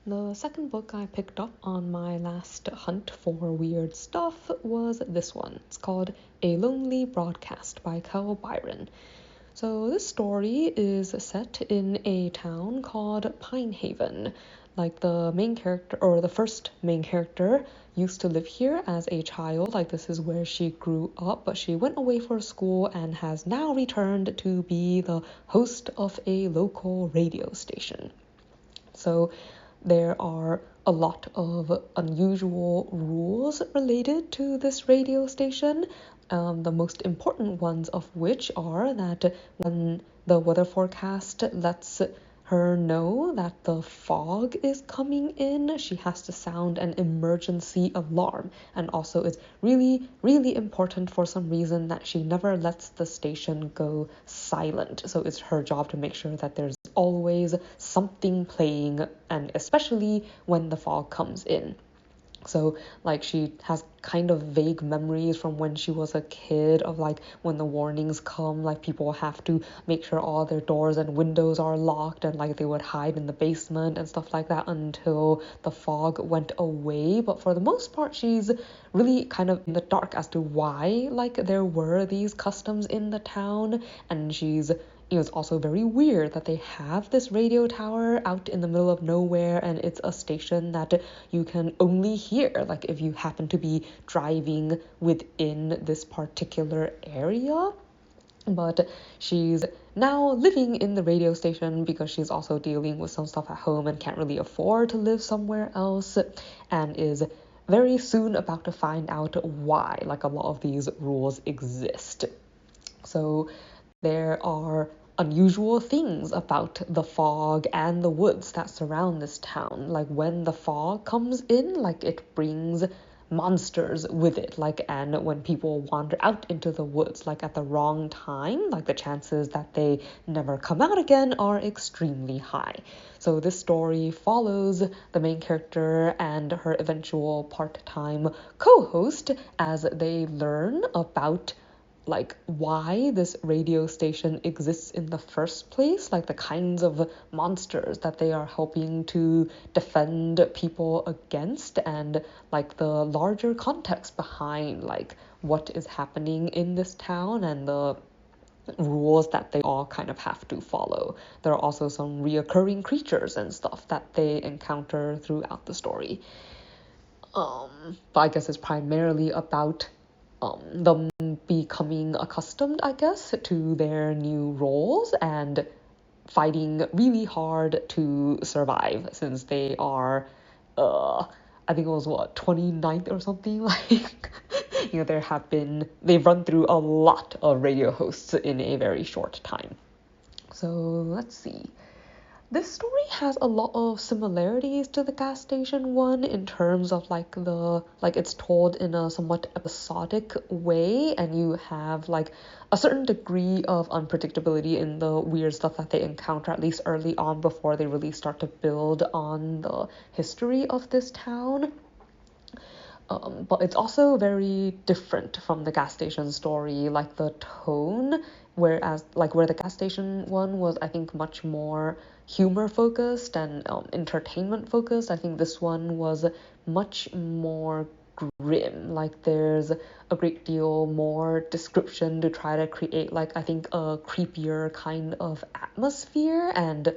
The second book I picked up on my last hunt for weird stuff was this one. It's called A Lonely Broadcast by Byron. So this story is set in a town called Pine Haven. Like the main character, or the first main character, used to live here as a child. Like this is where she grew up, but she went away for school and has now returned to be the host of a local radio station. So there are a lot of unusual rules related to this radio station. The most important ones of which are that when the weather forecast lets her know that the fog is coming in, she has to sound an emergency alarm. And also, it's really, really important for some reason that she never lets the station go silent. So it's her job to make sure that there's always something playing, and especially when the fog comes in. So like she has kind of vague memories from when she was a kid of like when the warnings come, like people have to make sure all their doors and windows are locked, and like they would hide in the basement and stuff like that until the fog went away. But for the most part, she's really kind of in the dark as to why like there were these customs in the town. And she's, it's also very weird that they have this radio tower out in the middle of nowhere, and it's a station that you can only hear like if you happen to be driving within this particular area. But she's now living in the radio station because she's also dealing with some stuff at home and can't really afford to live somewhere else, and is very soon about to find out why like a lot of these rules exist. So there are unusual things about the fog and the woods that surround this town. Like when the fog comes in, like it brings monsters with it. Like, and when people wander out into the woods like at the wrong time, like the chances that they never come out again are extremely high. So this story follows the main character and her eventual part-time co-host as they learn about like why this radio station exists in the first place, like the kinds of monsters that they are helping to defend people against, and like the larger context behind like what is happening in this town and the rules that they all kind of have to follow. There are also some reoccurring creatures and stuff that they encounter throughout the story. But I guess it's primarily about them becoming accustomed, I guess, to their new roles and fighting really hard to survive, since they are, I think it was 29th or something, like, they've run through a lot of radio hosts in a very short time. So let's see. This story has a lot of similarities to the gas station one in terms of like it's told in a somewhat episodic way, and you have like a certain degree of unpredictability in the weird stuff that they encounter, at least early on before they really start to build on the history of this town. But it's also very different from the gas station story, like the tone, whereas like where the gas station one was, I think, much more humor focused and entertainment focused. I think this one was much more grim. Like there's a great deal more description to try to create like I think a creepier kind of atmosphere, and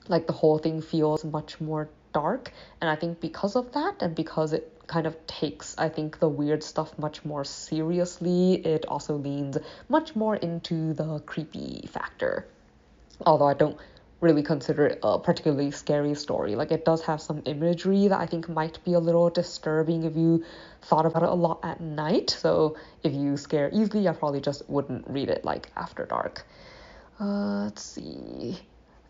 like the whole thing feels much more dark. And I think because of that, and because it kind of takes, I think, the weird stuff much more seriously, it also leans much more into the creepy factor. Although I don't really consider it a particularly scary story. Like it does have some imagery that I think might be a little disturbing if you thought about it a lot at night. So if you scare easily, I probably just wouldn't read it like after dark. Let's see.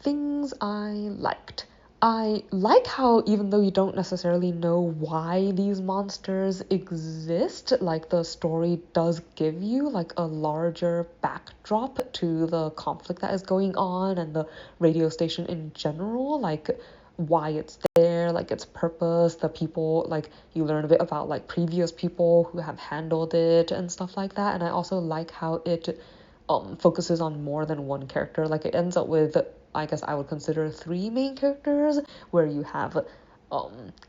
Things I liked. I like how even though you don't necessarily know why these monsters exist, like the story does give you like a larger backdrop to the conflict that is going on and the radio station in general, like why it's there, like its purpose, the people, like you learn a bit about like previous people who have handled it and stuff like that. And I also like how it focuses on more than one character. Like it ends up with I guess I would consider three main characters, where you have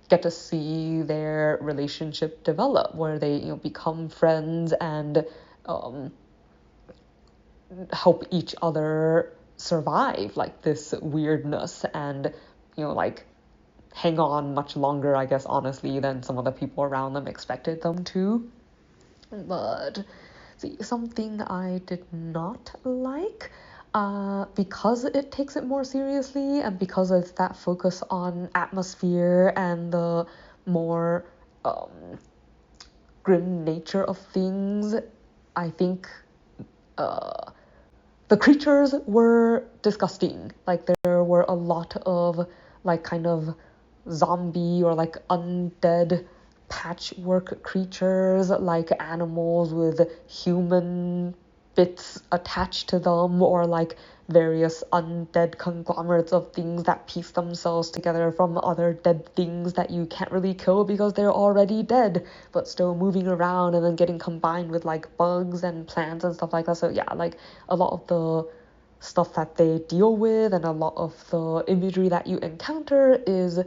get to see their relationship develop, where they become friends and help each other survive like this weirdness, and like hang on much longer, I guess, honestly, than some of the people around them expected them to. But see, something I did not like, because it takes it more seriously and because of that focus on atmosphere and the more grim nature of things, I think the creatures were disgusting. Like, there were a lot of like kind of zombie or like undead patchwork creatures, like animals with human bits attached to them, or like various undead conglomerates of things that piece themselves together from other dead things that you can't really kill because they're already dead, but still moving around and then getting combined with like bugs and plants and stuff like that. So yeah, like a lot of the stuff that they deal with and a lot of the imagery that you encounter is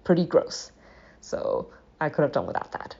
pretty gross. So I could have done without that.